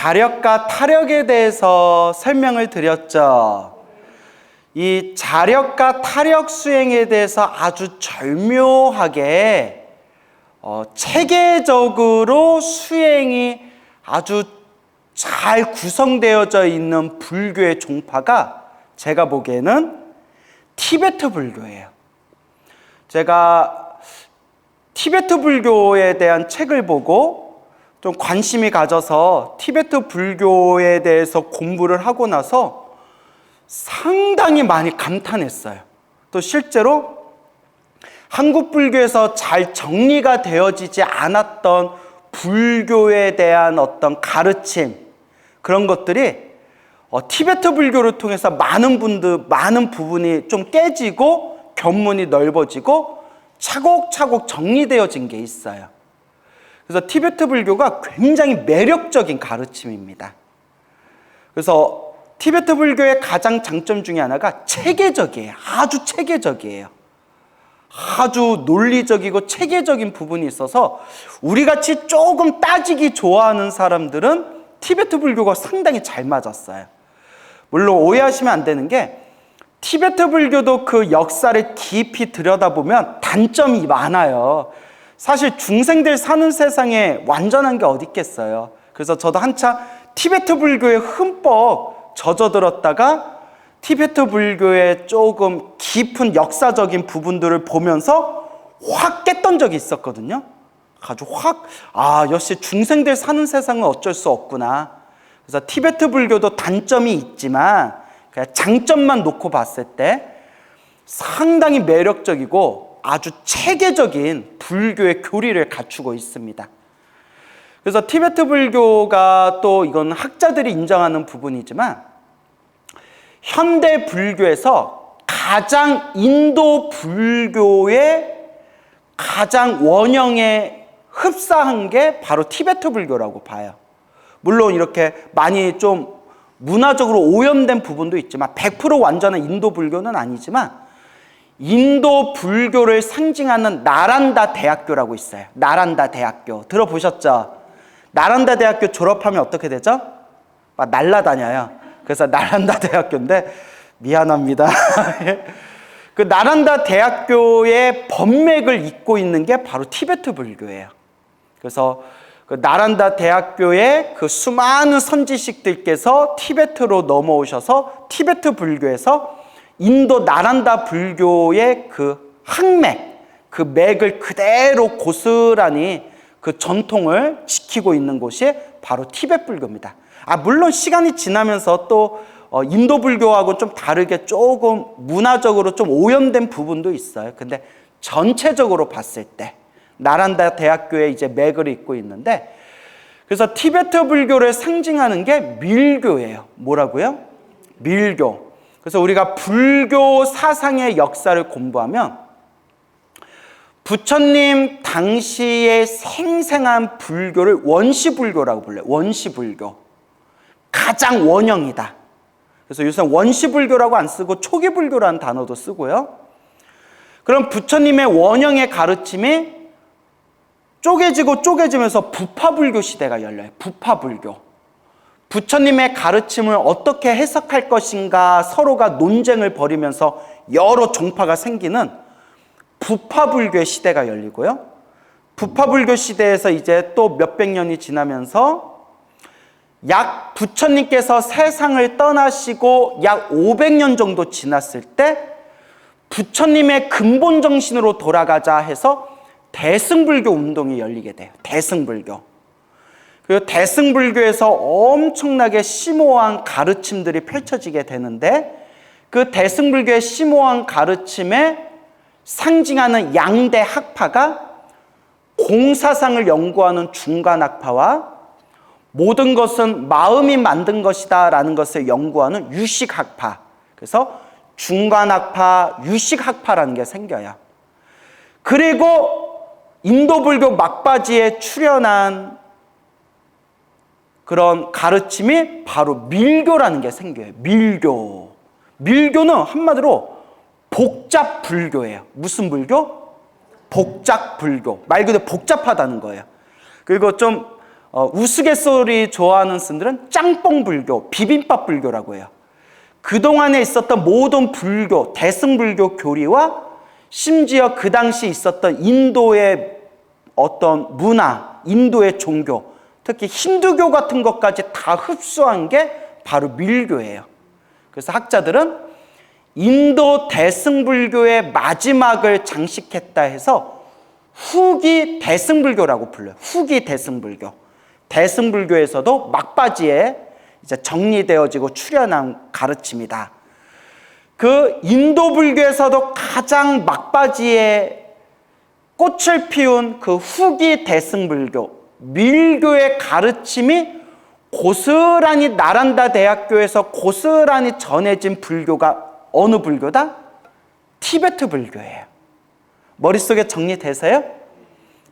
자력과 타력에 대해서 설명을 드렸죠. 이 자력과 타력 수행에 대해서 아주 절묘하게 체계적으로 수행이 아주 잘 구성되어져 있는 불교의 종파가 제가 보기에는 티베트 불교예요. 제가 티베트 불교에 대한 책을 보고 좀 관심이 가져서 티베트 불교에 대해서 공부를 하고 나서 상당히 많이 감탄했어요. 또 실제로 한국 불교에서 잘 정리가 되어지지 않았던 불교에 대한 어떤 가르침, 그런 것들이 티베트 불교를 통해서 많은 부분이 좀 깨지고 견문이 넓어지고 차곡차곡 정리되어진 게 있어요. 그래서 티베트 불교가 굉장히 매력적인 가르침입니다. 그래서 티베트 불교의 가장 장점 중에 하나가 체계적이에요. 아주 체계적이에요. 아주 논리적이고 체계적인 부분이 있어서 우리같이 조금 따지기 좋아하는 사람들은 티베트 불교가 상당히 잘 맞았어요. 물론 오해하시면 안 되는 게 티베트 불교도 그 역사를 깊이 들여다보면 단점이 많아요. 사실 중생들 사는 세상에 완전한 게 어디 있겠어요. 그래서 저도 한참 티베트 불교에 흠뻑 젖어들었다가 티베트 불교의 조금 깊은 역사적인 부분들을 보면서 확 깼던 적이 있었거든요. 아주 역시 중생들 사는 세상은 어쩔 수 없구나. 그래서 티베트 불교도 단점이 있지만 그냥 장점만 놓고 봤을 때 상당히 매력적이고 아주 체계적인 불교의 교리를 갖추고 있습니다. 그래서 티베트 불교가 또 이건 학자들이 인정하는 부분이지만 현대 불교에서 가장 인도 불교의 가장 원형에 흡사한 게 바로 티베트 불교라고 봐요. 물론 이렇게 많이 좀 문화적으로 오염된 부분도 있지만 100% 완전한 인도 불교는 아니지만 인도 불교를 상징하는 나란다 대학교라고 있어요. 나란다 대학교 들어보셨죠? 나란다 대학교 졸업하면 어떻게 되죠? 막 날라다녀요. 그래서 나란다 대학교인데 미안합니다. 그 나란다 대학교의 법맥을 잇고 있는 게 바로 티베트 불교예요. 그래서 그 나란다 대학교의 그 수많은 선지식들께서 티베트로 넘어오셔서 티베트 불교에서 인도 나란다 불교의 그 항맥, 그 맥을 그대로 고스란히 그 전통을 지키고 있는 곳이 바로 티베트 불교입니다. 물론 시간이 지나면서 또 인도 불교하고 좀 다르게 조금 문화적으로 좀 오염된 부분도 있어요. 근데 전체적으로 봤을 때 나란다 대학교에 이제 맥을 잇고 있는데, 그래서 티베트 불교를 상징하는 게 밀교예요. 뭐라고요? 밀교. 그래서 우리가 불교 사상의 역사를 공부하면 부처님 당시에 생생한 불교를 원시불교라고 불러요. 원시불교. 가장 원형이다. 그래서 요새 원시불교라고 안 쓰고 초기불교라는 단어도 쓰고요. 그럼 부처님의 원형의 가르침이 쪼개지면서 부파불교 시대가 열려요. 부파불교. 부처님의 가르침을 어떻게 해석할 것인가 서로가 논쟁을 벌이면서 여러 종파가 생기는 부파불교의 시대가 열리고요. 부파불교 시대에서 이제 또 몇백 년이 지나면서 약 부처님께서 세상을 떠나시고 약 500년 정도 지났을 때 부처님의 근본 정신으로 돌아가자 해서 대승불교 운동이 열리게 돼요. 대승불교. 그리고 대승불교에서 엄청나게 심오한 가르침들이 펼쳐지게 되는데, 그 대승불교의 심오한 가르침에 상징하는 양대 학파가 공사상을 연구하는 중간학파와 모든 것은 마음이 만든 것이다 라는 것을 연구하는 유식학파. 그래서 중간학파, 유식학파라는 게 생겨요. 그리고 인도불교 막바지에 출현한 그런 가르침이 바로 밀교라는 게 생겨요. 밀교. 밀교는 한마디로 복잡불교예요. 무슨 불교? 복잡불교. 말 그대로 복잡하다는 거예요. 그리고 좀 우스갯소리 좋아하는 분들은 짬뽕 불교, 비빔밥 불교라고 해요. 그동안에 있었던 모든 불교, 대승불교 교리와 심지어 그 당시 있었던 인도의 어떤 문화, 인도의 종교, 특히 힌두교 같은 것까지 다 흡수한 게 바로 밀교예요. 그래서 학자들은 인도 대승불교의 마지막을 장식했다 해서 후기 대승불교라고 불러요. 후기 대승불교. 대승불교에서도 막바지에 이제 정리되어지고 출현한 가르침이다. 그 인도 불교에서도 가장 막바지에 꽃을 피운 그 후기 대승불교, 밀교의 가르침이 고스란히 나란다 대학교에서 고스란히 전해진 불교가 어느 불교다? 티베트 불교예요. 머릿속에 정리되세요?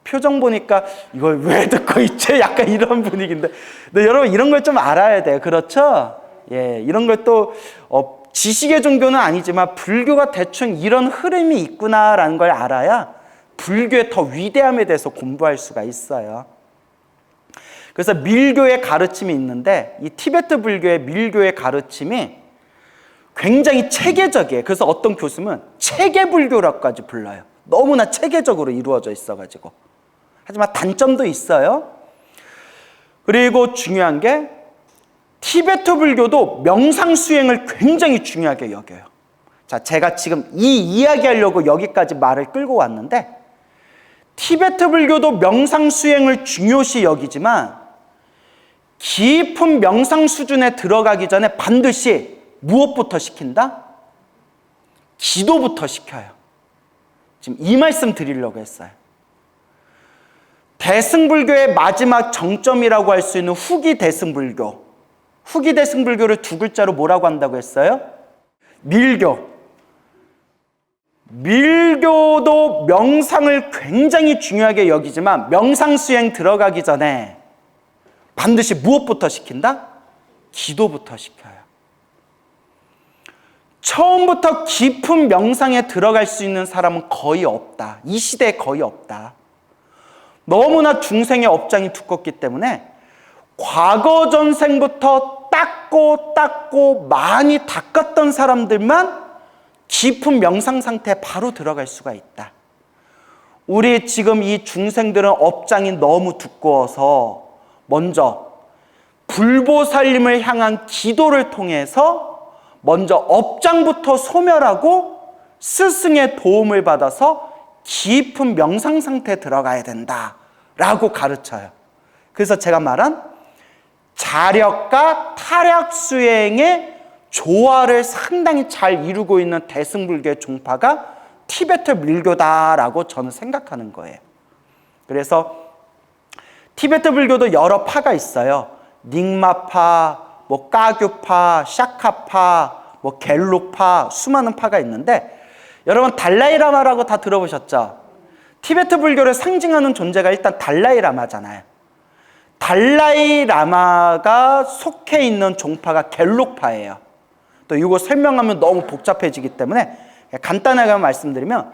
표정 보니까 이걸 왜 듣고 있지? 약간 이런 분위기인데. 근데 여러분 이런 걸 좀 알아야 돼요. 그렇죠? 예, 이런 걸 또 지식의 종교는 아니지만 불교가 대충 이런 흐름이 있구나라는 걸 알아야 불교의 더 위대함에 대해서 공부할 수가 있어요. 그래서 밀교의 가르침이 있는데 이 티베트 불교의 밀교의 가르침이 굉장히 체계적이에요. 그래서 어떤 교수는 체계불교라고까지 불러요. 너무나 체계적으로 이루어져 있어가지고. 하지만 단점도 있어요. 그리고 중요한 게 티베트 불교도 명상 수행을 굉장히 중요하게 여겨요. 자, 제가 지금 이 이야기하려고 여기까지 말을 끌고 왔는데 티베트 불교도 명상 수행을 중요시 여기지만 깊은 명상 수준에 들어가기 전에 반드시 무엇부터 시킨다? 기도부터 시켜요. 지금 이 말씀 드리려고 했어요. 대승불교의 마지막 정점이라고 할 수 있는 후기 대승불교. 후기 대승불교를 두 글자로 뭐라고 한다고 했어요? 밀교. 밀교도 명상을 굉장히 중요하게 여기지만 명상 수행 들어가기 전에 반드시 무엇부터 시킨다? 기도부터 시켜요. 처음부터 깊은 명상에 들어갈 수 있는 사람은 거의 없다. 이 시대에 거의 없다. 너무나 중생의 업장이 두껍기 때문에 과거 전생부터 닦고 많이 닦았던 사람들만 깊은 명상 상태에 바로 들어갈 수가 있다. 우리 지금 이 중생들은 업장이 너무 두꺼워서 먼저 불보살님을 향한 기도를 통해서 먼저 업장부터 소멸하고 스승의 도움을 받아서 깊은 명상 상태에 들어가야 된다라고 가르쳐요. 그래서 제가 말한 자력과 타력 수행의 조화를 상당히 잘 이루고 있는 대승불교의 종파가 티베트 밀교다라고 저는 생각하는 거예요. 그래서 티베트 불교도 여러 파가 있어요. 닉마파, 까규파, 샤카파, 겔룩파, 수많은 파가 있는데 여러분 달라이라마라고 다 들어보셨죠? 티베트 불교를 상징하는 존재가 일단 달라이라마잖아요. 달라이라마가 속해 있는 종파가 겔룩파예요. 또 이거 설명하면 너무 복잡해지기 때문에 간단하게 말씀드리면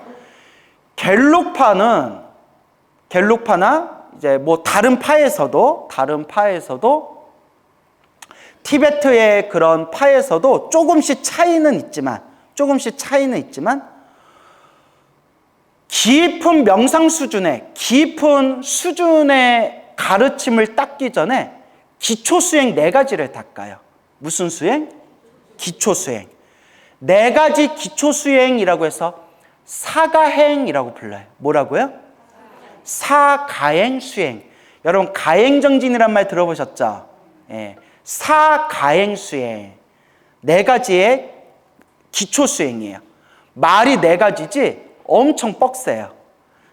겔룩파나 이제 다른 파에서도 티베트의 그런 파에서도 조금씩 차이는 있지만 깊은 명상 수준의 가르침을 닦기 전에 기초 수행 4가지를 닦아요. 무슨 수행? 기초 수행. 4가지 기초 수행이라고 해서 사가행이라고 불러요. 뭐라고요? 사가행 수행. 여러분 가행정진이란 말 들어보셨죠? 예. 사가행 수행. 4가지의 기초 수행이에요. 말이 4가지지 엄청 뻑세요.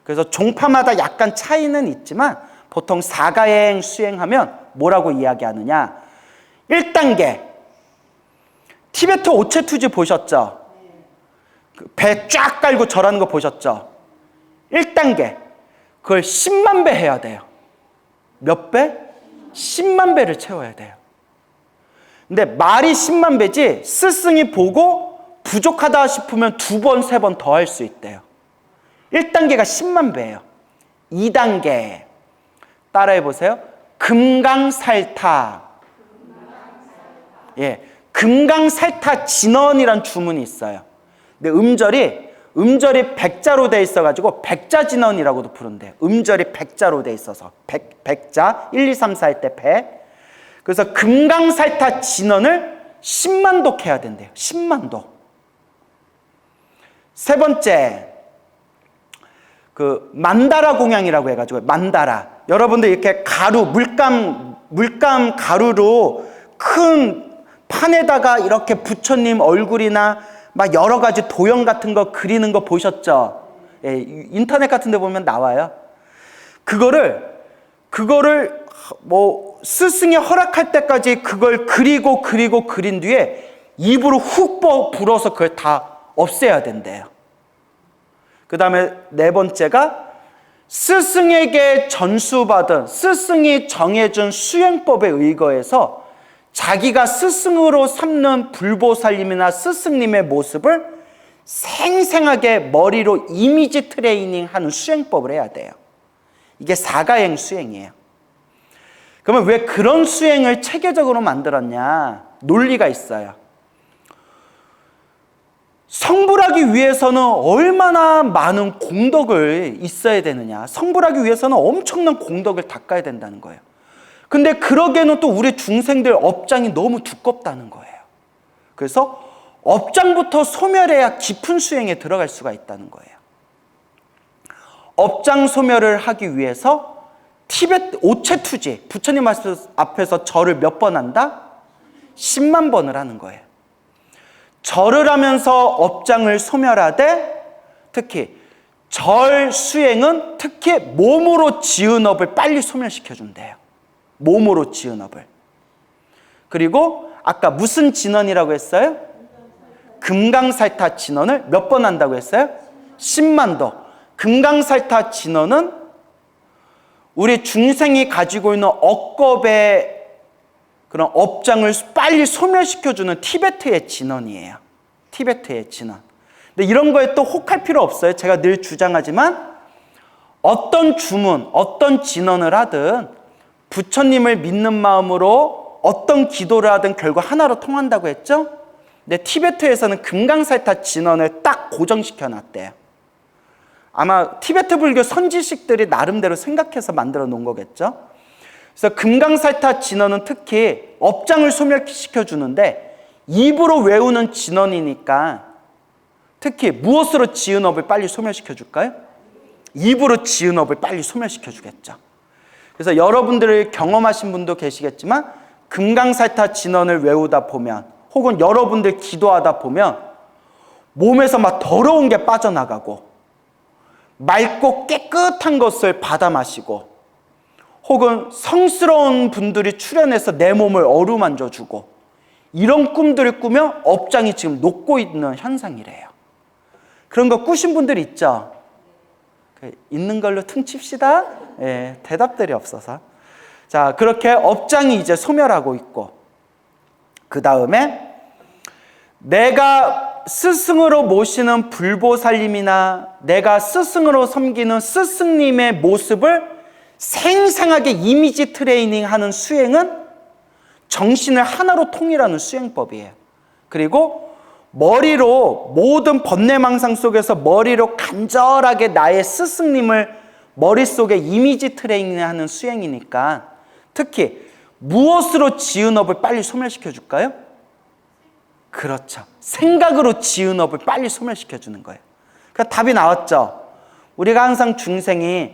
그래서 종파마다 약간 차이는 있지만 보통 사가행 수행하면 뭐라고 이야기하느냐? 1단계 티베트 오체투지 보셨죠? 배 쫙 깔고 절하는 거 보셨죠? 1단계 그걸 10만 배 해야 돼요. 몇 배? 10만 배를 채워야 돼요. 근데 말이 10만 배지 스승이 보고 부족하다 싶으면 2번, 3번 더 할 수 있대요. 1단계가 10만 배예요. 2단계 따라해 보세요. 금강살타. 예, 금강살타 진언이란 주문이 있어요. 근데 음절이 백자로 돼 있어가지고 백자진언이라고도 부른대요. 음절이 백자로 돼 있어서 백자 1, 2, 3, 4 할 때 백. 그래서 금강살타 진언을 10만 독 해야 된대요. 10만 독. 세 번째, 그 만다라 공양이라고 해가지고 만다라. 여러분들 이렇게 가루, 물감 가루로 큰 판에다가 이렇게 부처님 얼굴이나 막 여러 가지 도형 같은 거 그리는 거 보셨죠? 예, 인터넷 같은 데 보면 나와요. 그거를 뭐 스승이 허락할 때까지 그걸 그리고 그린 뒤에 입으로 훅 불어서 그걸 다 없애야 된대요. 그 다음에 네 번째가 스승에게 전수받은, 스승이 정해준 수행법에 의거해서 자기가 스승으로 삼는 불보살님이나 스승님의 모습을 생생하게 머리로 이미지 트레이닝 하는 수행법을 해야 돼요. 이게 사가행 수행이에요. 그러면 왜 그런 수행을 체계적으로 만들었냐? 논리가 있어요. 성불하기 위해서는 얼마나 많은 공덕을 있어야 되느냐. 성불하기 위해서는 엄청난 공덕을 닦아야 된다는 거예요. 근데 그러기에는 또 우리 중생들 업장이 너무 두껍다는 거예요. 그래서 업장부터 소멸해야 깊은 수행에 들어갈 수가 있다는 거예요. 업장 소멸을 하기 위해서 티베트 오체투지, 부처님 앞에서 절을 몇 번 한다? 10만 번을 하는 거예요. 절을 하면서 업장을 소멸하되, 특히 절 수행은 특히 몸으로 지은 업을 빨리 소멸시켜준대요. 몸으로 지은 업을. 그리고 아까 무슨 진언이라고 했어요? 금강살타 진언을 몇 번 한다고 했어요? 10만 도. 금강살타 진언은 우리 중생이 가지고 있는 억겁의 그런 업장을 빨리 소멸시켜주는 티베트의 진언이에요. 티베트의 진언. 근데 이런 거에 또 혹할 필요 없어요. 제가 늘 주장하지만 어떤 주문, 어떤 진언을 하든 부처님을 믿는 마음으로 어떤 기도를 하든 결국 하나로 통한다고 했죠? 근데 티베트에서는 금강살타 진언을 딱 고정시켜 놨대요. 아마 티베트 불교 선지식들이 나름대로 생각해서 만들어 놓은 거겠죠? 그래서 금강살타 진언은 특히 업장을 소멸시켜 주는데 입으로 외우는 진언이니까 특히 무엇으로 지은 업을 빨리 소멸시켜 줄까요? 입으로 지은 업을 빨리 소멸시켜 주겠죠. 그래서 여러분들을 경험하신 분도 계시겠지만 금강살타 진언을 외우다 보면 혹은 여러분들 기도하다 보면 몸에서 막 더러운 게 빠져나가고 맑고 깨끗한 것을 받아 마시고 혹은 성스러운 분들이 출연해서 내 몸을 어루만져 주고 이런 꿈들을 꾸며 업장이 지금 녹고 있는 현상이래요. 그런 거 꾸신 분들이 있죠? 있는 걸로 퉁칩시다. 예, 대답들이 없어서. 자, 그렇게 업장이 이제 소멸하고 있고, 그 다음에 내가 스승으로 모시는 불보살님이나 내가 스승으로 섬기는 스승님의 모습을 생생하게 이미지 트레이닝 하는 수행은 정신을 하나로 통일하는 수행법이에요. 그리고 머리로 모든 번뇌망상 속에서 머리로 간절하게 나의 스승님을 머릿속에 이미지 트레이닝하는 수행이니까 특히 무엇으로 지은 업을 빨리 소멸시켜 줄까요? 그렇죠. 생각으로 지은 업을 빨리 소멸시켜 주는 거예요. 그러니까 답이 나왔죠. 우리가 항상 중생이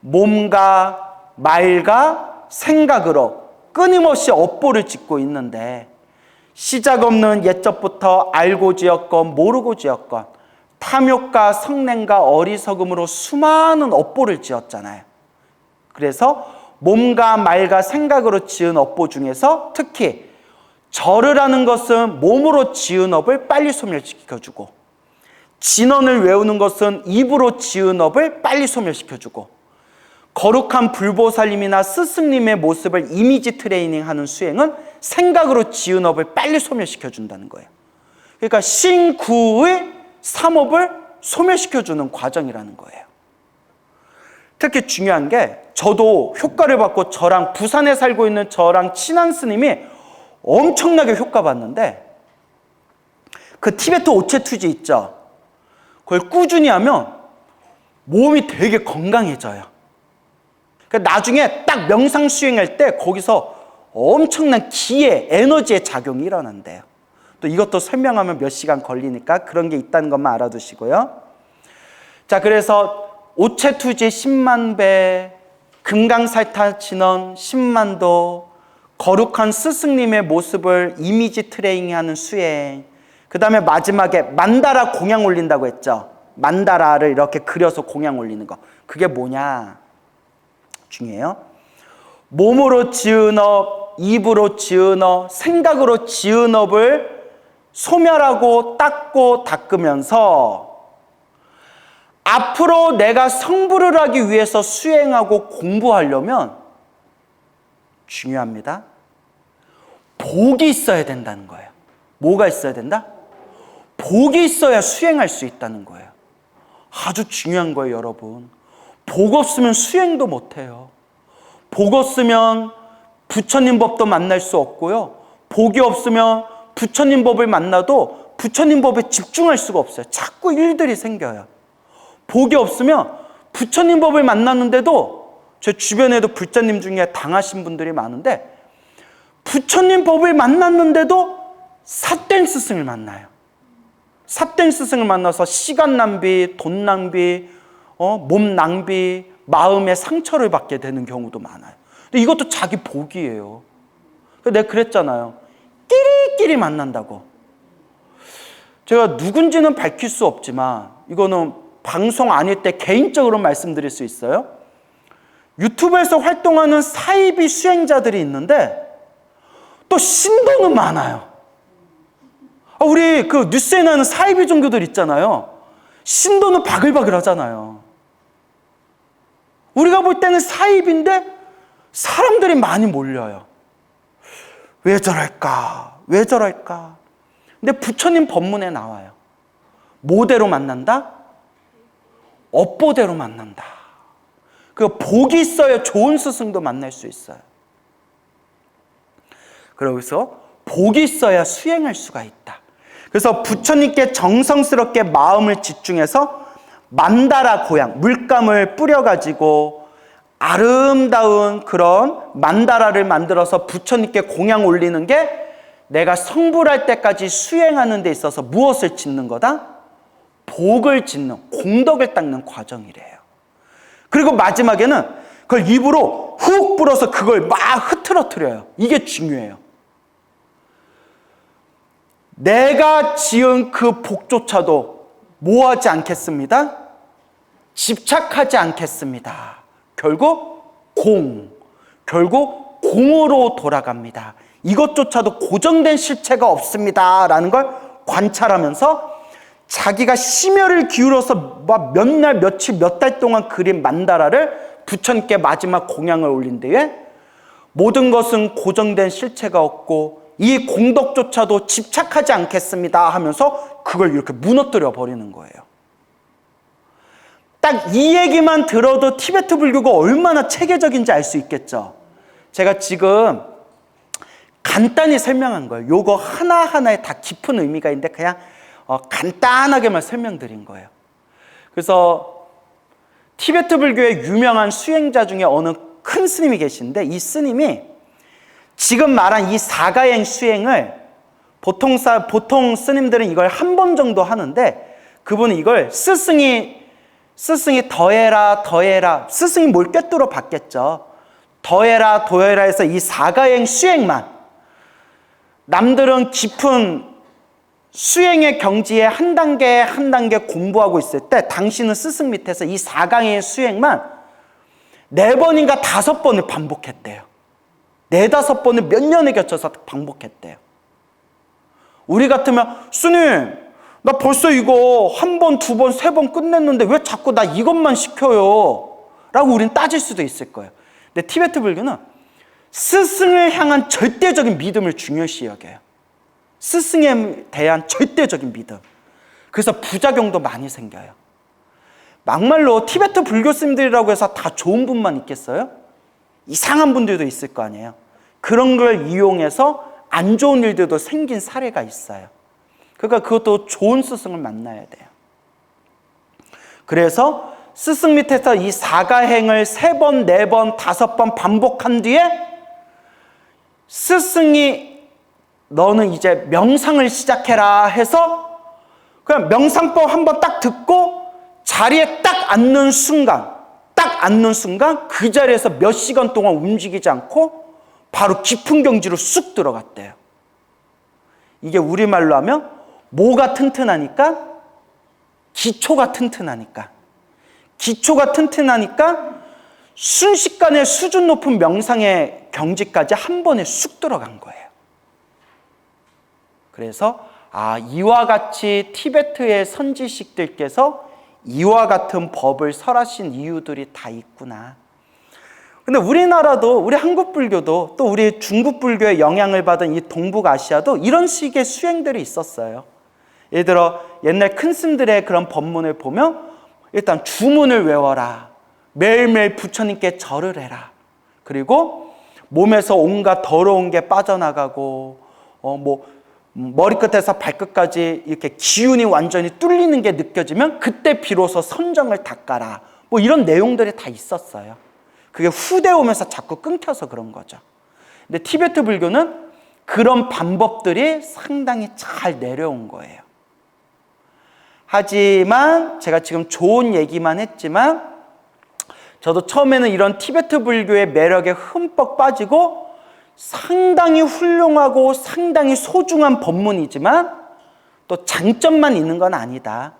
몸과 말과 생각으로 끊임없이 업보를 짓고 있는데 시작 없는 옛적부터 알고 지었건 모르고 지었건 탐욕과 성냄과 어리석음으로 수많은 업보를 지었잖아요. 그래서 몸과 말과 생각으로 지은 업보 중에서 특히 절을 하는 것은 몸으로 지은 업을 빨리 소멸시켜주고 진언을 외우는 것은 입으로 지은 업을 빨리 소멸시켜주고 거룩한 불보살님이나 스승님의 모습을 이미지 트레이닝하는 수행은 생각으로 지은 업을 빨리 소멸시켜준다는 거예요. 그러니까 신구의 삼업을 소멸시켜주는 과정이라는 거예요. 특히 중요한 게 저도 효과를 받고 저랑 부산에 살고 있는 저랑 친한 스님이 엄청나게 효과 봤는데 그 티베트 오체투지 있죠? 그걸 꾸준히 하면 몸이 되게 건강해져요. 나중에 딱 명상 수행할 때 거기서 엄청난 기의 에너지의 작용이 일어난대요. 또 이것도 설명하면 몇 시간 걸리니까 그런 게 있다는 것만 알아두시고요. 자, 그래서 오체투지 10만 배, 금강살타 진원 10만도, 거룩한 스승님의 모습을 이미지 트레이닝하는 수행, 그 다음에 마지막에 만다라 공양 올린다고 했죠. 만다라를 이렇게 그려서 공양 올리는 거. 그게 뭐냐? 중요해요. 몸으로 지은 업, 입으로 지은 업, 생각으로 지은 업을 소멸하고 닦고 닦으면서 앞으로 내가 성불을 하기 위해서 수행하고 공부하려면 중요합니다. 복이 있어야 된다는 거예요. 뭐가 있어야 된다? 복이 있어야 수행할 수 있다는 거예요. 아주 중요한 거예요, 여러분. 복 없으면 수행도 못해요. 복 없으면 부처님 법도 만날 수 없고요. 복이 없으면 부처님 법을 만나도 부처님 법에 집중할 수가 없어요. 자꾸 일들이 생겨요. 복이 없으면 부처님 법을 만났는데도 제 주변에도 불자님 중에 당하신 분들이 많은데 부처님 법을 만났는데도 삿된 스승을 만나요. 삿된 스승을 만나서 시간 낭비, 돈 낭비, 몸 낭비, 마음의 상처를 받게 되는 경우도 많아요. 근데 이것도 자기 복이에요. 내가 그랬잖아요. 끼리끼리 만난다고. 제가 누군지는 밝힐 수 없지만 이거는 방송 아닐 때 개인적으로 말씀드릴 수 있어요. 유튜브에서 활동하는 사이비 수행자들이 있는데 또 신도는 많아요. 우리 그 뉴스에 나오는 사이비 종교들 있잖아요. 신도는 바글바글 하잖아요. 우리가 볼 때는 사이비인데 사람들이 많이 몰려요. 왜 저럴까? 왜 저럴까? 근데 부처님 법문에 나와요. 뭐대로 만난다? 업보대로 만난다. 그 복이 있어야 좋은 스승도 만날 수 있어요. 그래서 복이 있어야 수행할 수가 있다. 그래서 부처님께 정성스럽게 마음을 집중해서 만다라 고향, 물감을 뿌려가지고 아름다운 그런 만다라를 만들어서 부처님께 공양 올리는 게 내가 성불할 때까지 수행하는 데 있어서 무엇을 짓는 거다? 복을 짓는, 공덕을 닦는 과정이래요. 그리고 마지막에는 그걸 입으로 훅 불어서 그걸 막 흐트러뜨려요. 이게 중요해요. 내가 지은 그 복조차도 뭐하지 않겠습니다? 집착하지 않겠습니다. 결국 결국 공으로 돌아갑니다. 이것조차도 고정된 실체가 없습니다. 라는 걸 관찰하면서 자기가 심혈을 기울여서 막 몇 날, 며칠, 몇 달 동안 그린 만다라를 부처님께 마지막 공양을 올린 데에 모든 것은 고정된 실체가 없고 이 공덕조차도 집착하지 않겠습니다 하면서 그걸 이렇게 무너뜨려 버리는 거예요. 딱 이 얘기만 들어도 티베트 불교가 얼마나 체계적인지 알 수 있겠죠. 제가 지금 간단히 설명한 거예요. 요거 하나하나에 다 깊은 의미가 있는데 그냥 간단하게만 설명드린 거예요. 그래서 티베트 불교의 유명한 수행자 중에 어느 큰 스님이 계신데 이 스님이 지금 말한 이 사가행 수행을 보통 스님들은 이걸 한 번 정도 하는데 그분은 이걸 스승이 더해라 스승이 뭘 꿰뚫어 봤겠죠. 더해라 해서 이 사가행 수행만 남들은 깊은 수행의 경지에 한 단계 한 단계 공부하고 있을 때 당신은 스승 밑에서 이 사강의 수행만 4번인가 5번을 반복했대요. 4-5번을 몇 년에 겹쳐서 반복했대요. 우리 같으면 스님 나 벌써 이거 1번, 2번, 3번 끝냈는데 왜 자꾸 나 이것만 시켜요? 라고 우리는 따질 수도 있을 거예요. 근데 티베트 불교는 스승을 향한 절대적인 믿음을 중요시 여겨요. 스승에 대한 절대적인 믿음. 그래서 부작용도 많이 생겨요. 막말로 티베트 불교 스님들이라고 해서 다 좋은 분만 있겠어요? 이상한 분들도 있을 거 아니에요. 그런 걸 이용해서 안 좋은 일들도 생긴 사례가 있어요. 그러니까 그것도 좋은 스승을 만나야 돼요. 그래서 스승 밑에서 이 사가행을 3번, 4번, 5번 반복한 뒤에 스승이 너는 이제 명상을 시작해라 해서 그냥 명상법 한번 딱 듣고 자리에 딱 앉는 순간 그 자리에서 몇 시간 동안 움직이지 않고 바로 깊은 경지로 쑥 들어갔대요. 이게 우리말로 하면 뭐가 튼튼하니까? 기초가 튼튼하니까 순식간에 수준 높은 명상의 경지까지 한 번에 쑥 들어간 거예요. 그래서 이와 같이 티베트의 선지식들께서 이와 같은 법을 설하신 이유들이 다 있구나. 근데 우리나라도, 우리 한국 불교도, 또 우리 중국 불교의 영향을 받은 이 동북아시아도 이런 식의 수행들이 있었어요. 예를 들어 옛날 큰 스님들의 그런 법문을 보면 일단 주문을 외워라, 매일매일 부처님께 절을 해라, 그리고 몸에서 온갖 더러운 게 빠져나가고 머리끝에서 발끝까지 이렇게 기운이 완전히 뚫리는 게 느껴지면 그때 비로소 선정을 닦아라, 이런 내용들이 다 있었어요. 그게 후대 오면서 자꾸 끊겨서 그런 거죠. 근데 티베트 불교는 그런 방법들이 상당히 잘 내려온 거예요. 하지만 제가 지금 좋은 얘기만 했지만 저도 처음에는 이런 티베트 불교의 매력에 흠뻑 빠지고 상당히 훌륭하고 상당히 소중한 법문이지만 또 장점만 있는 건 아니다.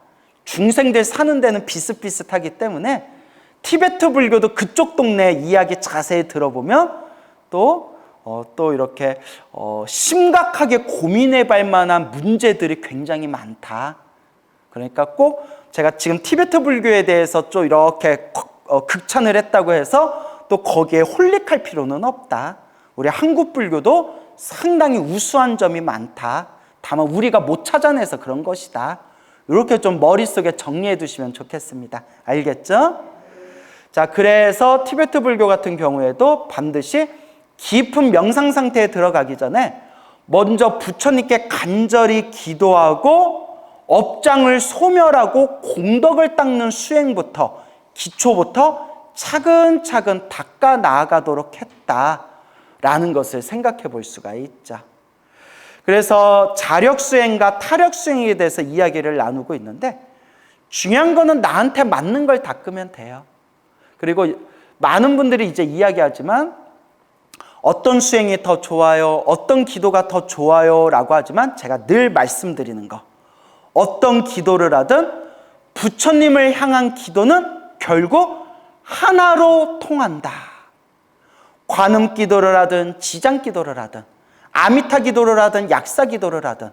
중생들 사는 데는 비슷비슷하기 때문에 티베트 불교도 그쪽 동네 이야기 자세히 들어보면 또 이렇게 심각하게 고민해 볼 만한 문제들이 굉장히 많다. 그러니까 꼭 제가 지금 티베트 불교에 대해서 좀 이렇게 극찬을 했다고 해서 또 거기에 홀릭할 필요는 없다. 우리 한국 불교도 상당히 우수한 점이 많다. 다만 우리가 못 찾아내서 그런 것이다. 이렇게 좀 머릿속에 정리해 두시면 좋겠습니다. 알겠죠? 자, 그래서 티베트 불교 같은 경우에도 반드시 깊은 명상 상태에 들어가기 전에 먼저 부처님께 간절히 기도하고 업장을 소멸하고 공덕을 닦는 수행부터, 기초부터 차근차근 닦아 나아가도록 했다라는 것을 생각해 볼 수가 있죠. 그래서 자력수행과 타력수행에 대해서 이야기를 나누고 있는데 중요한 거는 나한테 맞는 걸 닦으면 돼요. 그리고 많은 분들이 이제 이야기하지만 어떤 수행이 더 좋아요, 어떤 기도가 더 좋아요 라고 하지만 제가 늘 말씀드리는 거, 어떤 기도를 하든 부처님을 향한 기도는 결국 하나로 통한다. 관음 기도를 하든 지장 기도를 하든 아미타 기도를 하든 약사 기도를 하든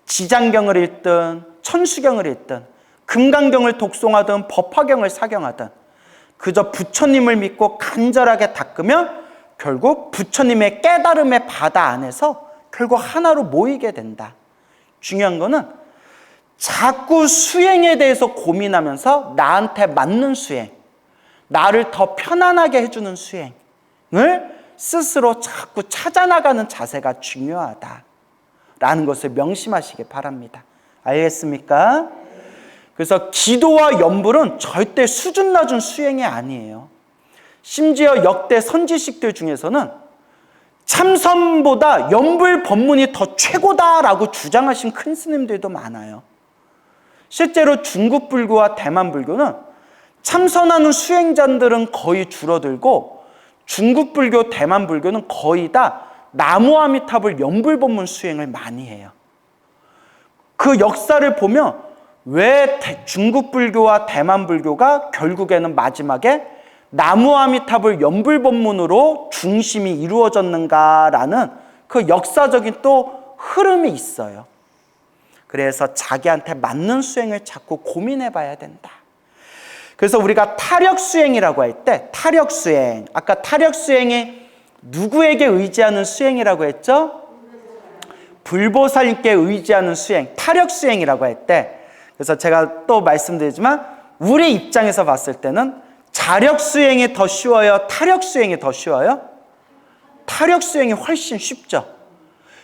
지장경을 읽든 천수경을 읽든 금강경을 독송하든 법화경을 사경하든 그저 부처님을 믿고 간절하게 닦으면 결국 부처님의 깨달음의 바다 안에서 결국 하나로 모이게 된다. 중요한 거는 자꾸 수행에 대해서 고민하면서 나한테 맞는 수행, 나를 더 편안하게 해주는 수행을 스스로 자꾸 찾아나가는 자세가 중요하다라는 것을 명심하시기 바랍니다. 알겠습니까? 그래서 기도와 염불은 절대 수준 낮은 수행이 아니에요. 심지어 역대 선지식들 중에서는 참선보다 염불 법문이 더 최고다라고 주장하신 큰 스님들도 많아요. 실제로 중국 불교와 대만 불교는 참선하는 수행자들은 거의 줄어들고 중국 불교, 대만 불교는 거의 다 나무아미타불 염불법문 수행을 많이 해요. 그 역사를 보면 왜 중국 불교와 대만 불교가 결국에는 마지막에 나무아미타불 염불법문으로 중심이 이루어졌는가라는 그 역사적인 또 흐름이 있어요. 그래서 자기한테 맞는 수행을 자꾸 고민해 봐야 된다. 그래서 우리가 타력수행이라고 할 때 타력수행, 아까 타력수행이 누구에게 의지하는 수행이라고 했죠? 불보살님께 의지하는 수행, 타력수행이라고 할 때, 그래서 제가 또 말씀드리지만 우리 입장에서 봤을 때는 자력 수행이 더 쉬워요? 타력 수행이 더 쉬워요? 타력 수행이 훨씬 쉽죠.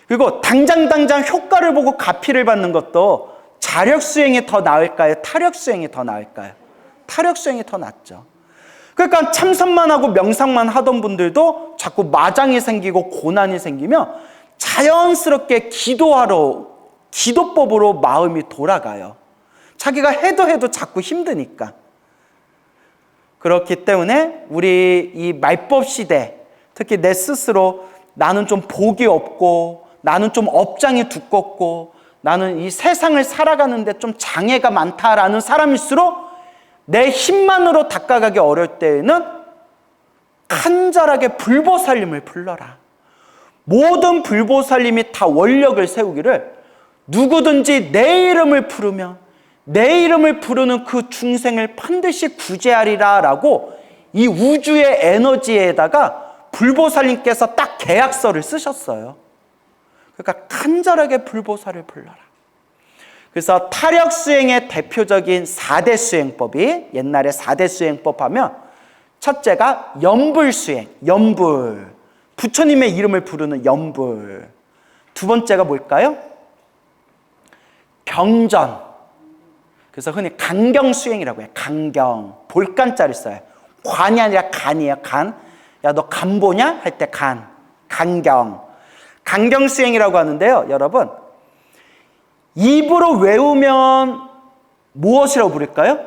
그리고 당장 효과를 보고 가피를 받는 것도 자력 수행이 더 나을까요? 타력 수행이 더 나을까요? 타력 수행이 더 낫죠. 그러니까 참선만 하고 명상만 하던 분들도 자꾸 마장이 생기고 고난이 생기면 자연스럽게 기도법으로 마음이 돌아가요. 자기가 해도 자꾸 힘드니까. 그렇기 때문에 우리 이 말법 시대, 특히 내 스스로 나는 좀 복이 없고, 나는 좀 업장이 두껍고, 나는 이 세상을 살아가는데 좀 장애가 많다라는 사람일수록 내 힘만으로 닦아가기 어려울 때에는 간절하게 불보살님을 불러라. 모든 불보살님이 다 원력을 세우기를 누구든지 내 이름을 부르면 내 이름을 부르는 그 중생을 반드시 구제하리라 라고 이 우주의 에너지에다가 불보살님께서 딱 계약서를 쓰셨어요. 그러니까 간절하게 불보살을 불러라. 그래서 타력 수행의 대표적인 4대 수행법이, 옛날에 4대 수행법 하면 첫째가 염불 수행, 염불. 부처님의 이름을 부르는 염불. 두 번째가 뭘까요? 경전. 그래서 흔히 간경 수행이라고 해요. 간경. 볼간자를 써요. 관이 아니라 간이에요. 간. 야, 너 간 보냐? 할 때 간. 간경. 간경 수행이라고 하는데요. 여러분, 입으로 외우면 무엇이라고 부를까요?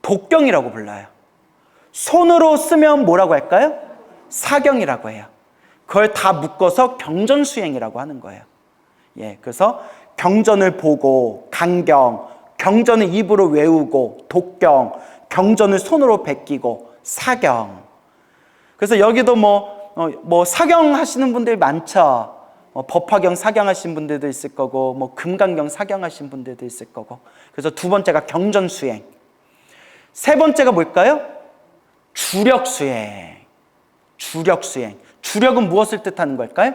독경이라고 불러요. 손으로 쓰면 뭐라고 할까요? 사경이라고 해요. 그걸 다 묶어서 경전수행이라고 하는 거예요. 예, 그래서 경전을 보고 간경, 경전을 입으로 외우고 독경, 경전을 손으로 베끼고 사경. 그래서 여기도 뭐 사경 하시는 분들이 많죠. 법화경 사경하신 분들도 있을 거고, 금강경 사경하신 분들도 있을 거고. 그래서 두 번째가 경전수행. 세 번째가 뭘까요? 주력수행. 주력수행. 주력은 무엇을 뜻하는 걸까요?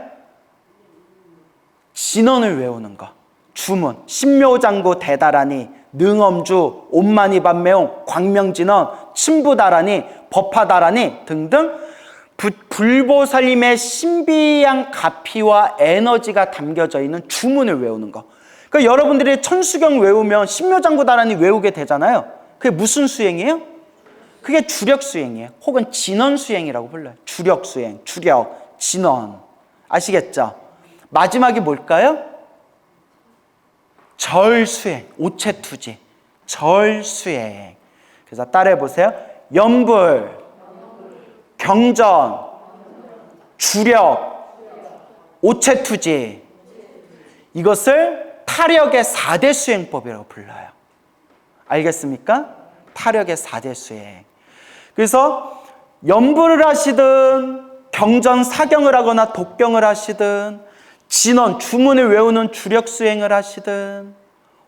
진언을 외우는 거. 주문. 신묘장구 대다라니, 능엄주, 옴마니반매옹, 광명진언, 친부다라니, 법화다라니 등등 불보살님의 신비한 가피와 에너지가 담겨져 있는 주문을 외우는 거. 그러니까 여러분들이 천수경 외우면 신묘장구다라니 외우게 되잖아요. 그게 무슨 수행이에요? 그게 주력수행이에요. 혹은 진언수행이라고 불러요. 주력수행, 주력, 진언. 아시겠죠? 마지막이 뭘까요? 절수행, 오체투지. 절수행. 그래서 따라해 보세요. 염불, 경전, 주력, 오체투지. 이것을 타력의 4대 수행법이라고 불러요. 알겠습니까? 타력의 4대 수행. 그래서 염불을 하시든 경전 사경을 하거나 독경을 하시든 진언, 주문을 외우는 주력 수행을 하시든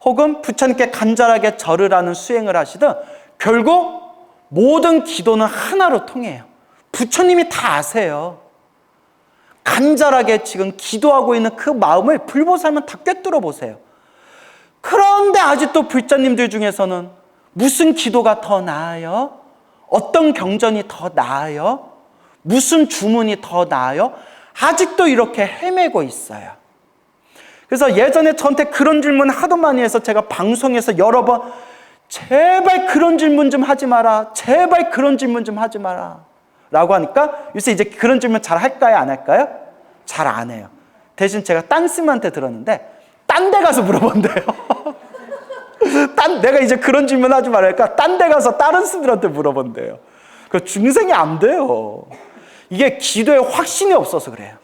혹은 부처님께 간절하게 절을 하는 수행을 하시든 결국 모든 기도는 하나로 통해요. 부처님이 다 아세요. 간절하게 지금 기도하고 있는 그 마음을 불보살만 다 꿰뚫어 보세요. 그런데 아직도 불자님들 중에서는 무슨 기도가 더 나아요? 어떤 경전이 더 나아요? 무슨 주문이 더 나아요? 아직도 이렇게 헤매고 있어요. 그래서 예전에 저한테 그런 질문 하도 많이 해서 제가 방송에서 여러 번 제발 그런 질문 좀 하지 마라. 제발 그런 질문 좀 하지 마라. 라고 하니까 요새 이제 그런 질문 잘 할까요? 안 할까요? 잘 안 해요. 대신 제가 딴 스님한테 들었는데 딴 데 가서 물어본대요. 내가 이제 그런 질문 하지 말라니까 딴 데 가서 다른 스님들한테 물어본대요. 그 중생이 안 돼요. 이게 기도에 확신이 없어서 그래요.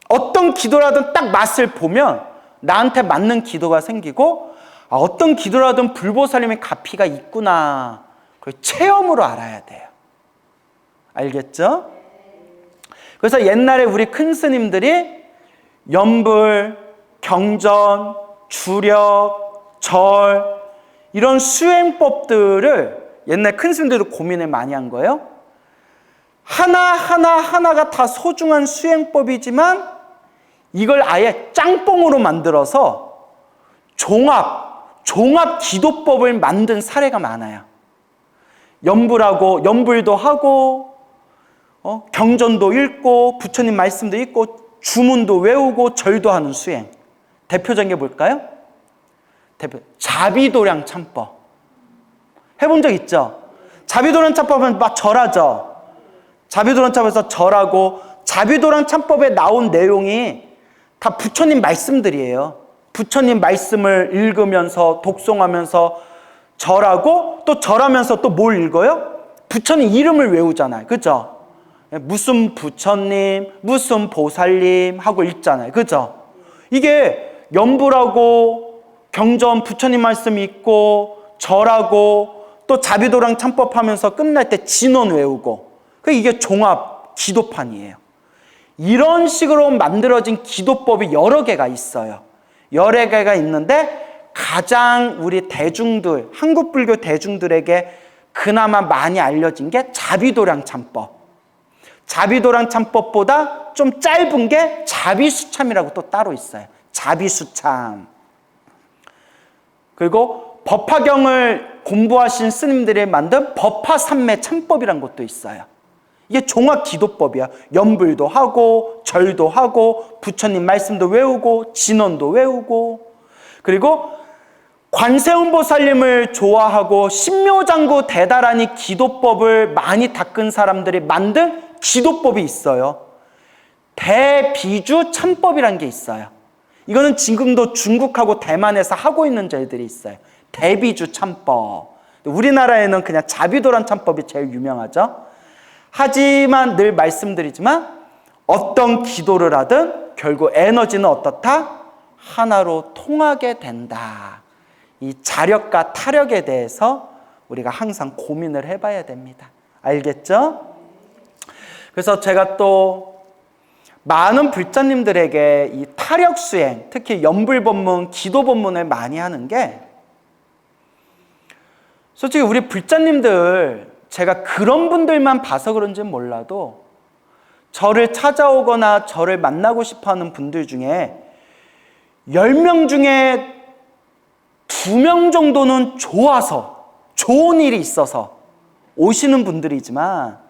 어떤 기도라든 딱 맛을 보면 나한테 맞는 기도가 생기고 어떤 기도라든 불보살님의 가피가 있구나. 그걸 체험으로 알아야 돼요. 알겠죠? 그래서 옛날에 우리 큰 스님들이 염불, 경전, 주력, 절 이런 수행법들을 옛날 큰 스님들도 고민을 많이 한 거예요. 하나가 다 소중한 수행법이지만 이걸 아예 짱뽕으로 만들어서 종합, 종합 기도법을 만든 사례가 많아요. 연불도 하고, 경전도 읽고, 부처님 말씀도 읽고, 주문도 외우고, 절도 하는 수행. 대표적인 게 뭘까요? 자비도량 참법. 해본 적 있죠? 자비도량 참법은 막 절하죠. 자비도량 참법에서 절하고, 자비도량 참법에 나온 내용이 다 부처님 말씀들이에요. 부처님 말씀을 읽으면서 독송하면서 절하고, 또 절하면서 또 뭘 읽어요? 부처님 이름을 외우잖아요. 그죠? 무슨 부처님, 무슨 보살님 하고 읽잖아요. 그죠? 이게 연불하고 경전 부처님 말씀 읽고 절하고 또 자비도량 참법하면서 끝날 때 진원 외우고, 이게 종합 기도판이에요. 이런 식으로 만들어진 기도법이 여러 개가 있어요. 여러 개가 있는데 가장 우리 대중들, 한국 불교 대중들에게 그나마 많이 알려진 게 자비도량 참법. 자비도량 참법보다 좀 짧은 게 자비수참이라고 또 따로 있어요. 자비수참. 그리고 법화경을 공부하신 스님들이 만든 법화삼매 참법이라는 것도 있어요. 이게 종합 기도법이야. 연불도 하고 절도 하고 부처님 말씀도 외우고 진언도 외우고, 그리고 관세음보살님을 좋아하고 신묘장구 대다라니 기도법을 많이 닦은 사람들이 만든 기도법이 있어요. 대비주 참법이라는 게 있어요. 이거는 지금도 중국하고 대만에서 하고 있는 절들이 있어요. 대비주 참법. 우리나라에는 그냥 자비도란 참법이 제일 유명하죠. 하지만 늘 말씀드리지만 어떤 기도를 하든 결국 에너지는 어떻다? 하나로 통하게 된다. 이 자력과 타력에 대해서 우리가 항상 고민을 해봐야 됩니다. 알겠죠? 그래서 제가 또 많은 불자님들에게 이 타력 수행, 특히 연불법문, 기도법문을 많이 하는 게, 솔직히 우리 불자님들, 제가 그런 분들만 봐서 그런지는 몰라도 저를 찾아오거나 저를 만나고 싶어하는 분들 중에 10명 중에 2명 정도는 좋아서, 좋은 일이 있어서 오시는 분들이지만,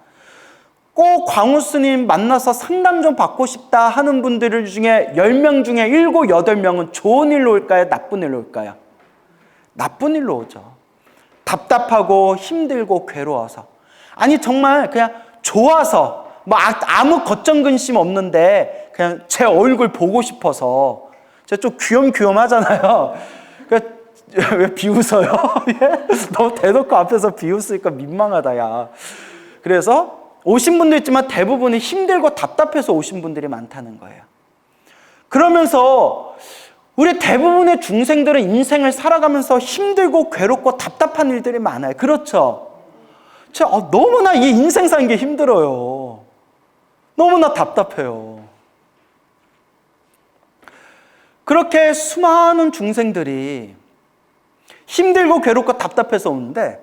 꼭 광우 스님 만나서 상담 좀 받고 싶다 하는 분들 중에 10명 중에 7, 8명은 좋은 일로 올까요? 나쁜 일로 올까요? 나쁜 일로 오죠. 답답하고 힘들고 괴로워서. 아니 정말 그냥 좋아서, 뭐 아무 걱정 근심 없는데 그냥 제 얼굴 보고 싶어서. 제가 좀 귀염귀염하잖아요. 왜 비웃어요? 너무 대놓고 앞에서 비웃으니까 민망하다 야. 그래서 오신 분도 있지만 대부분이 힘들고 답답해서 오신 분들이 많다는 거예요. 그러면서 우리 대부분의 중생들은 인생을 살아가면서 힘들고 괴롭고 답답한 일들이 많아요. 그렇죠? 너무나 이 인생 사는 게 힘들어요. 너무나 답답해요. 그렇게 수많은 중생들이 힘들고 괴롭고 답답해서 오는데,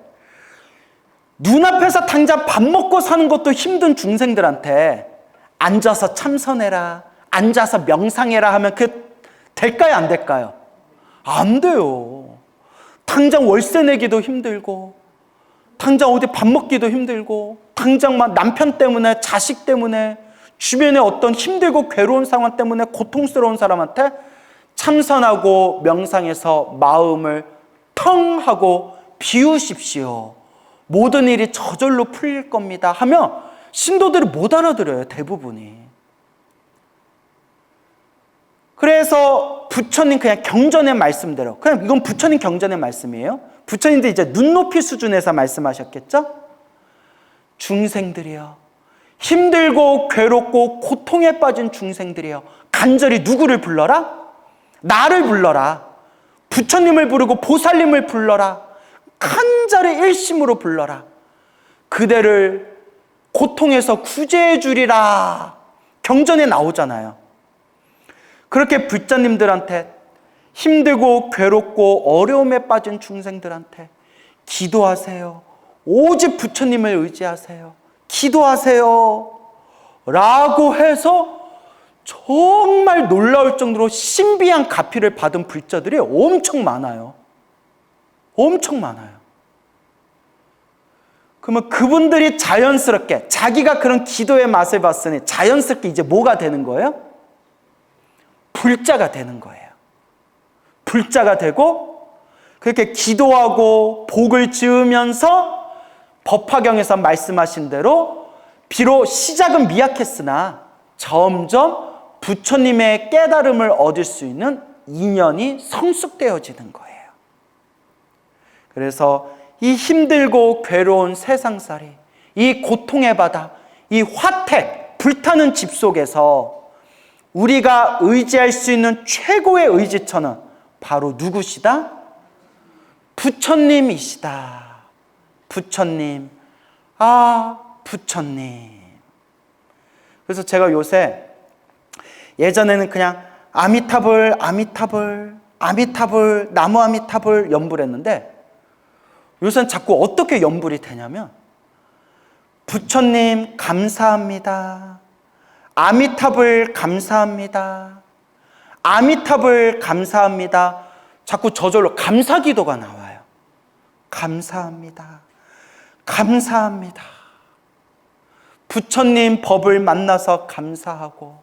눈앞에서 당장 밥 먹고 사는 것도 힘든 중생들한테 앉아서 참선해라, 앉아서 명상해라 하면 될까요? 안 될까요? 안 돼요. 당장 월세 내기도 힘들고, 당장 어디 밥 먹기도 힘들고, 당장 막 남편 때문에, 자식 때문에, 주변에 어떤 힘들고 괴로운 상황 때문에 고통스러운 사람한테 참선하고 명상해서 마음을 텅 하고 비우십시오. 모든 일이 저절로 풀릴 겁니다 하면 신도들이 못 알아들어요, 대부분이. 그래서 부처님 그냥 경전의 말씀대로, 그냥 이건 부처님 경전의 말씀이에요. 부처님도 이제 눈높이 수준에서 말씀하셨겠죠? 중생들이여, 힘들고 괴롭고 고통에 빠진 중생들이여, 간절히 누구를 불러라? 나를 불러라. 부처님을 부르고 보살님을 불러라. 간절히 일심으로 불러라. 그대를 고통에서 구제해 주리라. 경전에 나오잖아요. 그렇게 불자님들한테, 힘들고 괴롭고 어려움에 빠진 중생들한테 기도하세요. 오직 부처님을 의지하세요. 기도하세요. 라고 해서 정말 놀라울 정도로 신비한 가피를 받은 불자들이 엄청 많아요. 엄청 많아요. 그러면 그분들이 자연스럽게 자기가 그런 기도의 맛을 봤으니 자연스럽게 이제 뭐가 되는 거예요? 불자가 되는 거예요. 불자가 되고 그렇게 기도하고 복을 지으면서 법화경에서 말씀하신 대로 비록 시작은 미약했으나 점점 부처님의 깨달음을 얻을 수 있는 인연이 성숙되어지는 거예요. 그래서 이 힘들고 괴로운 세상살이, 이 고통의 바다, 이 화택, 불타는 집 속에서 우리가 의지할 수 있는 최고의 의지처는 바로 누구시다? 부처님이시다. 부처님, 부처님. 그래서 제가 요새 예전에는 그냥 아미타불, 아미타불, 아미타불, 나무 아미타불 연불 했는데 요새는 자꾸 어떻게 연불이 되냐면 부처님 감사합니다. 아미타불 감사합니다. 아미타불 감사합니다. 자꾸 저절로 감사기도가 나와요. 감사합니다. 감사합니다. 부처님 법을 만나서 감사하고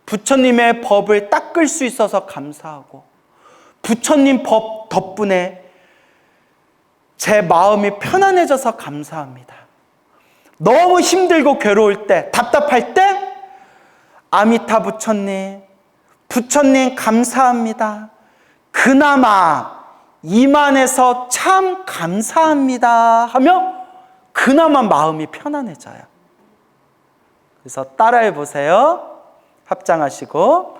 부처님의 법을 닦을 수 있어서 감사하고 부처님 법 덕분에 제 마음이 편안해져서 감사합니다. 너무 힘들고 괴로울 때, 답답할 때 아미타 부처님, 부처님 감사합니다. 그나마 이만해서 참 감사합니다 하며 그나마 마음이 편안해져요. 그래서 따라해 보세요. 합장하시고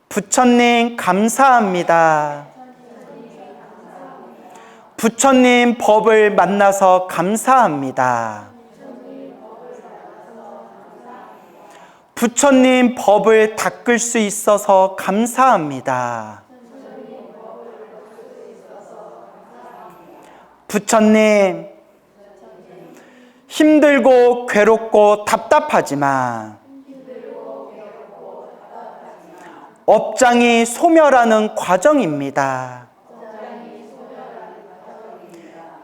부처님 감사합니다. 부처님 법을 만나서 감사합니다. 부처님 법을 닦을 수 있어서 감사합니다. 부처님, 힘들고 괴롭고 답답하지만 업장이 소멸하는 과정입니다.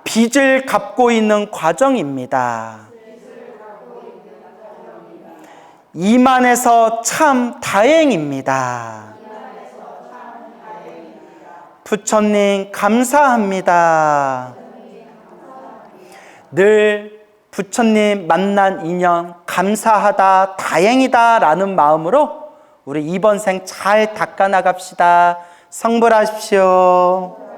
빚을 갚고 있는 과정입니다. 이만해서 참 다행입니다. 부처님 감사합니다. 늘 부처님 만난 인연 감사하다, 다행이다 라는 마음으로 우리 이번 생 잘 닦아 나갑시다. 성불하십시오.